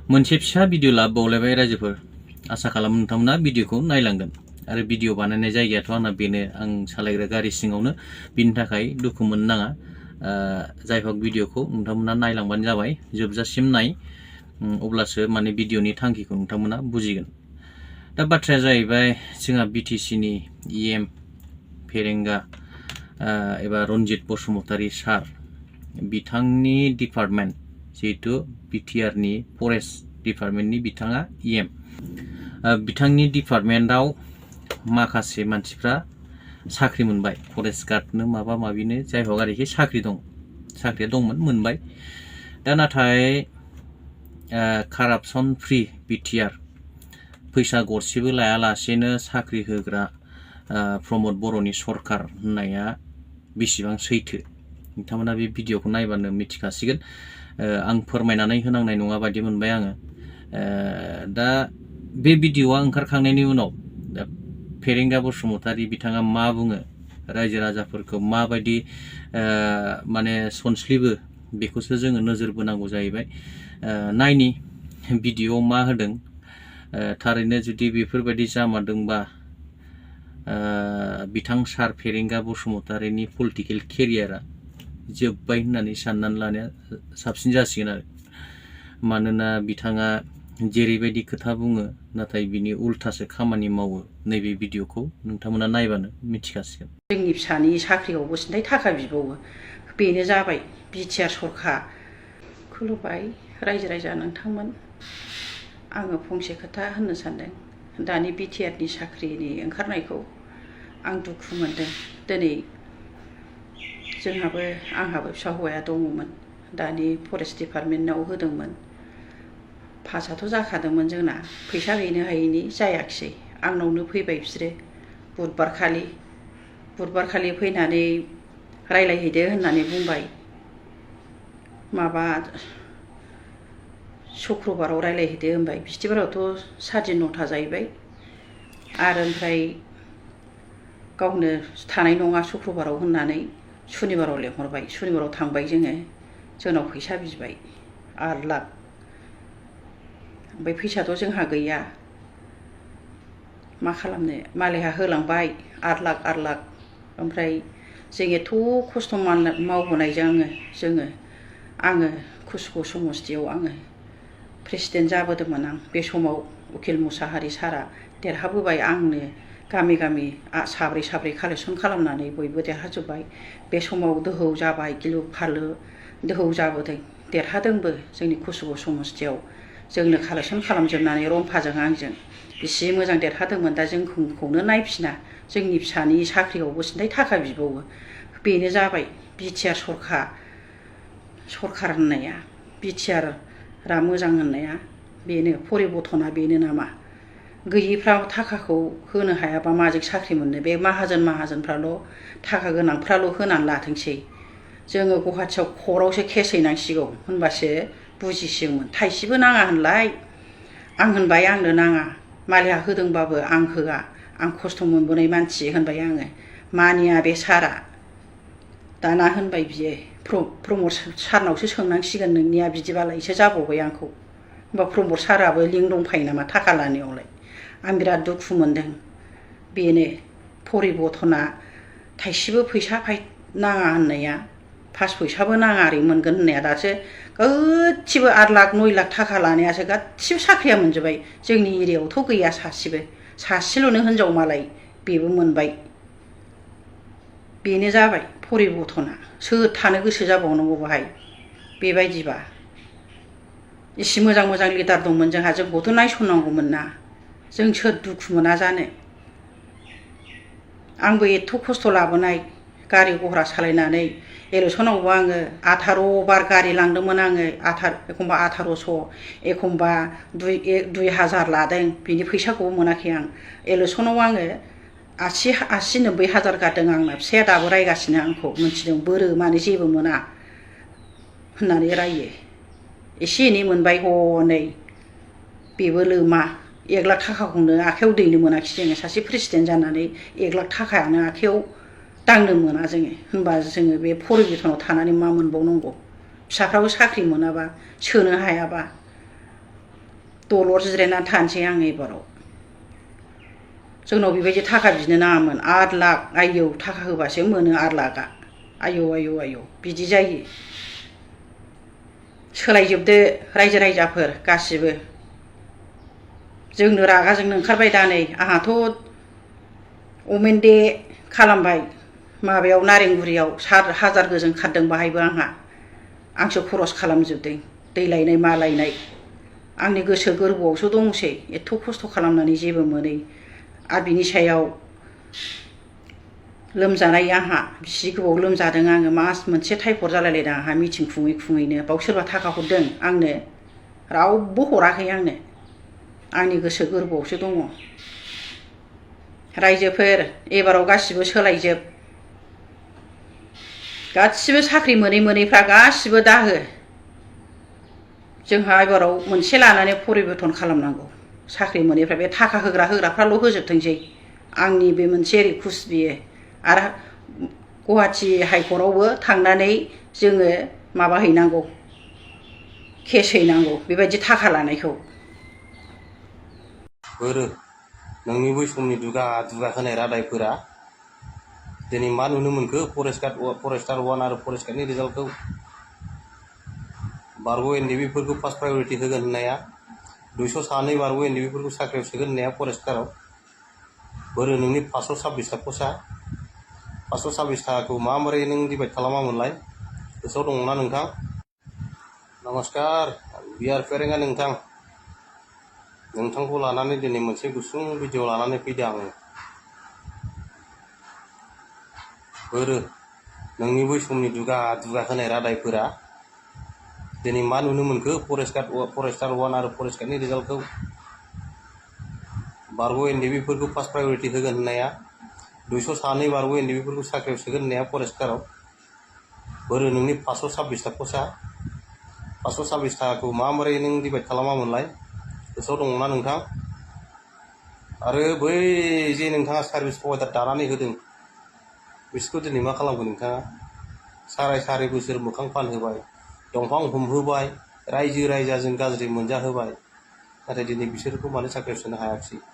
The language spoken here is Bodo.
मोनसे फिसा भिडिअ लाबावलायबाय रायजोफोर आसा खालामो नोंथांमोना भिडिअखौ नायलांगोन आरो भिडिअ बानायनाय जायगायाथ' आंना बेनो आं सालायग्रा गारि सिङावनो बिनि थाखाय दुखु मोननो नाङा जाय हक भिडिअखौ नोंथांमोना नायलांबानो जाबाय जोबजासिम नाय अब्लासो माने भिडिअनि थांखिखौ नोंथांमोना बुजिगोन दा बाथ्राया जाहैबाय जोंहा BTC नि EM फेरेंगा एबा रनजित बसुमतारी सार बिथांनि डिपार्टमेन्ट जिहेतु BTR नि फरेस्ट डिपार्टमेन्टनि बिथाङा EM बिथांनि डिपार्टमेन्टआव माखासे मानसिफ्रा साख्रि मोनबाय फरेस्ट गार्डनो माबा माबिनो जाय हक आरोखि साख्रिया दंमोन मोनबाय दा नाथाय कारापसन फ्रि BTR फैसा गरसेबो लायालासेनो साख्रि होग्रा प्रमद बर'नि सरकार होननाया बेसेबां सैथो नोंथांमोना बे भिडिअखौ नायबानो मिथिखासिगोन आं फोरमायनानै होनांनाय नङा बायदि मोनबाय आङो दा बे भिडिअआ ओंखारखांनायनि उनाव फेरेंगा बसुमतारी बिथाङा मा बुङो रायजो राजाफोरखौ माबायदि माने सनस्लिबो बेखौसो जोङो नोजोर बोनांगौ जाहैबाय नायनि भिडिअआव मा होदों थारैनो जुदि बेफोरबायदि जामारदोंबा बिथां सार फेरेंगा बसुमतारीनि पलिटिकेल केरियारा जोब्बाय होननानै साननानै लानाया साबसिन जासिगोन आरो मानोना बिथाङा जेरैबायदि खोथा बुङो नाथाय बिनि उल्थासो खामानि मावो नैबे भिडिअखौ नोंथांमोना नायबानो मिथिखासिगोन जोंनि फिसानि साख्रियावबो सिन्थाय थाखा बिबावो बेनो जाबाय BTR सरकार खुलुमबाय रायजो राजा नोंथांमोन आङो फंसे खोथा होननो सानदों दानि BTR नि साख्रिनि ओंखारनायखौ आं दुखु मोनदों दिनै आंहाबो फिसा हौवाया दङमोन दानि फरेस्ट डिपार्टमेन्टआव होदोंमोन पासआथ' जाखादोंमोन जोंना फैसा हैनो हायैनि जायाखिसै आंनावनो फैबाय बिसोरो बुधबारखालि फैनानै रायलायहैदो होननानै बुंबाय माबा शुक्रबाराव रायलायहैदो होनबाय बिस्थिबारावथ' 9:30 जाहैबाय आरो ओमफ्राय गावनो थानाय नङा शुक्रबाराव होननानै सुनिबाराव लेंहरबाय सुनिबाराव थांबाय जोंनाव फैसा बिबाय 8 लाख ओमफ्राय फैसाथ' जोंहा गैया मा खालामनो मालायहा होलांबाय 8 लाख ओमफ्राय जों एथ' खस्थ' मावबोनायजों आङो कुसुगाव समस्तियाव आङो प्रेसिडेन्ट जाबोदोंमोन आं बे समाव उकिल मुसाहारि सारा देरहाबोबाय आंनो गामि साब्रै कालेक्सन खालामनानै बयबो देरहाजोब्बाय बे समाव दोहौ जाबाय गिलु फालु दोहौ जाबोदों देरहादोंबो जोंनि कुसुगाव समस्तियाव जोंनो कालेक्सन खालामजोबनानै रम्फाजों आंजों बेसे मोजां देरहादोंमोन दा जोंखौनो नायफिना जोंनि फिसानि साख्रियावबो सिन्थाय थाखा बिबावो बेनो जाबाय BTR सरकार होननाया BTR मोजां होननाया बेनो परिबर्तना बेनो नामा गैयिफ्रा थाखाखौ होनो हायाबा माजों साख्रि मोननो बे माहाजोनफ्राल' थाखा गोनांफ्राल' होनानै लाथोंसै जोङो गुवाहाटियाव खरावसो केस हैनांसिगौ होनबासो बुजिसिगौमोन थाइसेबो नाङा होनलाय आं होनबाय आंनो नाङा मालिहा होदोंबाबो आं होआ आं खस्थ' मोनबोनाय मानसि होनबाय आङो मानिया बे सारा दाना होनबाय बियो प्रमद सारनावसो सोंनांसिगोन नोंनिया बिदिबालायसो जाबावबाय आंखौ होनबा प्रमद साराबो लिंक दंफायो नामा थाखा लानायावलाय आं बिराद दुखु मोनदों बेनो परिबर्तना थाइसेबो फैसा नाङा होननाया 5 फैसाबो नाङा ओरै मोनगोन होननाया दासो गासिबो 8 लाख 9 लाख थाखा लानायासो गासिबो साख्रिया मोनजोब्बाय जोंनि एरियायावथ' गैया सासेल'नो हिनजाव मालाय बेबो मोनबाय बेनो जाबाय परिबर्तना सोर थानो गोसो जाबावनांगौ बाहाय बेबायदिबा इसे मोजां लिडार दंमोन जोंहा जोंखौथ' नायसननांगौमोन ना जों सोर दुखु मोना जानो आंबो एथ' खस्थ' लाबोनाय गारि गह्रा सालायनानै इलेक्सनावबो आङो 18 बार गारि लांदोंमोन आङो एखमबा 1800 एखमबा 2000 लादों बिनि फैसाखौबो मोनाखै आं इलेक्सनाव आङो 80-90 हाजार गारदों आंना फिसाया दाबो रायगासिनो आंखौ मिथिदों बोरो माने जेबो मोना होननानै रायो एसे एनै मोनबाय हनै बेबो लोमा 1 लाख थाखाखौनो आखायाव दैनो मोनाखिसै जोङो सासे प्रेसिडेन्ट जानानै 1 लाख थाखायानो आखायाव दांनो मोना जोङो होनबा जोङो बे परिबर्तनाव थानानै मा मोनबावनांगौ फिसाफ्राबो साख्रि मोनाबा सोनो हायाबा दलर जिरायनानै थानोसै आं एबाराव जोंनाव बेबायदि थाखा बिनो नाङामोन 8 लाख आयौ थाखा होबासो मोनो 8 लाखआ आयौ आयौ आयौ बिदि जायो सोलायजोबदो रायजो राजाफोर गासिबो जोंनो रागा जोंनो ओंखारबाय दा नै आंहाथ' अमेनडे खालामबाय माबायाव नारेंगुरियाव 7,000 गोजोन खारदों बाहायबो आंसो खरस खालामजोबदों दै लायनाय मा लायनाय आंनि गोसो गोरबोआवसो दंसै एथ' खस्थ' खालामनानै जेबो मोनै आरो बिनि सायाव लोमजानाय आंहा बिसि गोबाव लोमजादों आङो मास मोनसे टाइफड जालायलायदों आंहा मिटिं खुङैनो बाव सोरबा थाखा हरदों आंनो रावबो हराखै आंनो आंनि गोसो गोरबोआवसो दङ रायजोफोर एबाराव गासिबो सोलायजोब गासिबो साख्रि मोनैफ्रा गासिबो दाहो जोंहा एबाराव मोनसे लानानै परिबर्तन खालामनांगौ साख्रि मोनैफ्रा बे थाखा होग्राफ्राल' होजोबथोंसै आंनि बे मोनसे रिकुवेस्ट बियो आरो गुवाहाटि हाइकर्टआवबो थांनानै जोङो माबा हैनांगौ केस हैनांगौ बेबायदि थाखा लानायखौ नोंनि बै समनि दुगा होनाय रादायफोरा दिनै मा नुनो मोनखो फरेस्टार 1 आरो फरेस्ट गार्डनि रिजाल्टखौ बारग' एनडिबिफोरखौ फार्स्ट प्रायरिटि होगोन होननाया 202 बारग' एनडिबिफोरखौ साख्रियाव सोगोन होननाया फरेस्टाराव नोंनि 526 पस्टआ 526 थाखाखौ माबोरै नों डिभाइड खालामामोनलाय गोसोआव दङना नोंथां नमस्कार बिआर फेरेंगा नोंथांखौ लानानै दिनै मोनसे गुसुं भिडिअ लानानै फैदों आङो नोंनि बै समनि दुगा होनाय रादायफोरा दिनै मा नुनो मोनखो फरेस्टार 1 आरो फरेस्ट गार्डनि रिजाल्टखौ बारग' एनडिबिफोरखौ फार्स्ट प्रायरिटि होगोन होननाया 202 बारग' एनडिबिफोरखौ साख्रियाव सोगोन होननाया फरेस्टाराव नोंनि 526 पस्टआ 526 थाखाखौ माबोरै नों डिभाइड खालामामोनलाय गोसोआव दङना नोंथां आरो बै जे नोंथाङा सार्भिस प्रभाइडार दानानै होदों बिसोरखौ दिनै मा खालामगोन नोंथाङा साराय बोसोर मोखां फानहोबाय दंफां हमहोबाय रायजो राजाजों गाज्रि मोनजाहोबाय नाथाय दिनै बिसोरखौ मानो साख्रियाव सोनो हायाखिसै